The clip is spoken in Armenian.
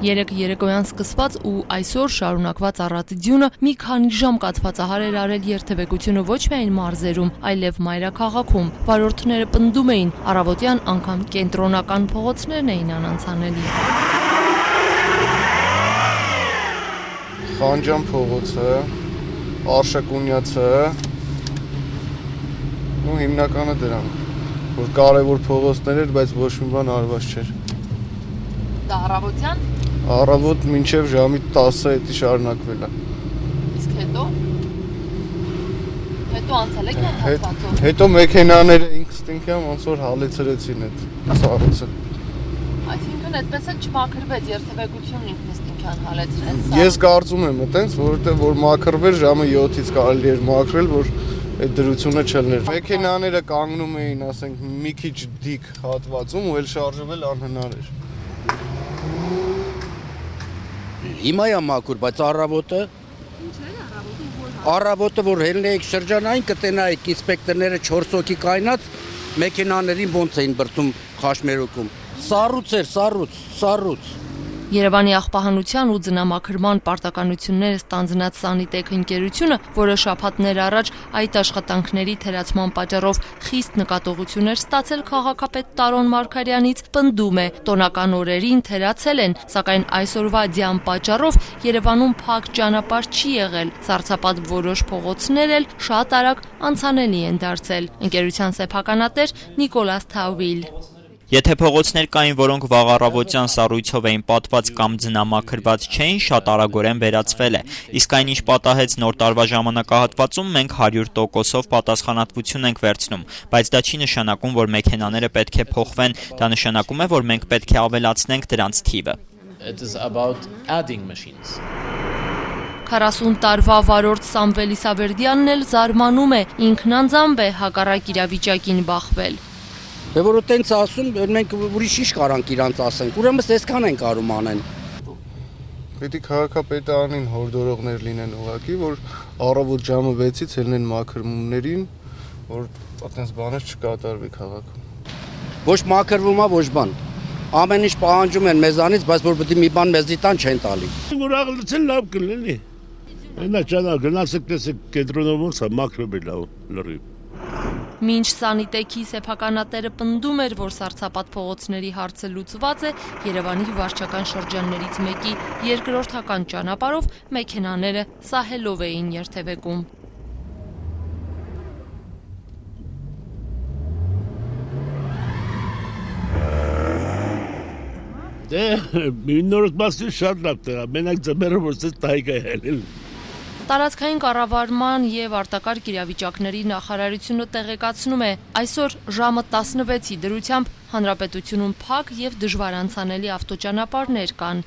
Երեկ երեկոյան սկսված ու այսօր շարունակված առատիձյունը մի քանի ժամ կաթվածահար էր արել երթևեկությունը ոչ միայն մարզերում, այլև մայրաքաղաքում։ Վարորդները պնդում էին, առավոտյան անգամ կենտրոնական փողոցներն էին անանցանելի։ Խանջան փողոցը, Արշակունյացը, ու հիմնականը դրանք, որ կարևոր փողոցներ էր, բայց ոչ մի բան արված չէր։ Դա առավոտյան։ Առավոտ մինչև ժամի 10-ը էդի շարունակվել է։ Իսկ հետո անցել եք հատվածով։ Հետո մեքենաները ինստինկտիվ ոնց որ հալեցրեցին այդ սառույցը։ Այսինքն այդպես էլ չմաքրվեց երթևեկությունն ինստինկտիվ հալեցրեց։ Ես կարծում եմ այտենց, որովհետև որ մաքրվեր ժամը 7-ից կարելի էր մաքրել, որ այդ դրությունը չլներ։ Մեքենաները կանգնում էին, ասենք, մի քիչ դիկ հատվածում ու էլ շարժվել անհնար էր։ Հիմա է մաքուր, բայց առավոտը առավոտը որ հելնեիք շրջանային կտենայիք ինսպեկտորները 4 հոգի կայնած մեքենաներին ոնց էին բրդում խաշմերուկում։ Սառույց էր, սառույց։ Երևանի աղբահանության ու ձնամաքրման պարտականությունները ստանձնած Սանիտեկ ընկերությունը, որը շաբաթներ առաջ այդ աշխատանքների թերացման պատճառով խիստ նկատողություն էր ստացել քաղաքապետ Տարոն Մարգարյանից, պնդում է, տոնական օրերին թերացել են, սակայն այսօրվա ձյան պատճառով Երևանում փակ ճանապարհ չի եղել, սառցապատ որոշ փողոցներ էլ շատ արագ անցանելի են դարձել։ Ընկերության սեփականատեր Նիկոլաս Թավիլ։ Եթե փողոցներ կային, որոնք վաղ առավոտյան սառույցով էին պատված կամ ձնամաքրված չէին, շատ արագորեն վերացվել է։ Իսկ այն, ինչ պատահեց նոր տարվա ժամանակահատվածում, մենք 100%-ով պատասխանատվություն ենք վերցնում, բայց դա չի նշանակում, որ մեքենաները պետք է փոխվեն, դա նշանակում է, որ մենք պետք է ավելացնենք դրանց թիվը։ 40 տարվա վարորդ Սամվել Իսավերդյանն էլ զարմանում է, ինքն անձամբ է հակառակ իրավիճակին բախվել։ Դե որ տենց ասում, մենք ուրիշ ինչ կարանք իրանց ասենք, ուրեմն այսքան են կարում անեն։ Պետք է քաղաքապետը անին հորդորողներ լինեն ուղղակի, որ առավոտ ժամը 6-ից ելնեն մաքրումներին, որ այդպես բաներ չկատարվի քաղաքում։ Ոչ մաքրվում է, ոչ բան։ Ամեն ինչ պահանջում են մեզանից, բայց որ պետք է մի բան մեզի տան չեն տալի։ Որ աղլցել լավ կլինի։ Այնա չանա գնացեք տեսեք կենտրոնով ոնց է մաքրվել լրիվ։ Մինչ Սանիտեքի սեփականատերը պնդում էր, որ սառցապատ փողոցների հարցը լուծված է, Երևանի վարչական շրջաններից մեկի երկրորդական ճանապարհով մեքենաները սահելով էին երթևեկում։ Դե նորդ մասի շատ լավ տղա, մենակ ձմեռը որ ցես տայգա ելել։ Տարածքային կառավարման եւ արտակարգ իրավիճակների նախարարությունը տեղեկացնում է, այսօր ժամը 16-ի դրությամբ հանրապետությունում փակ եւ դժվար անցանելի ավտոճանապարհներ կան։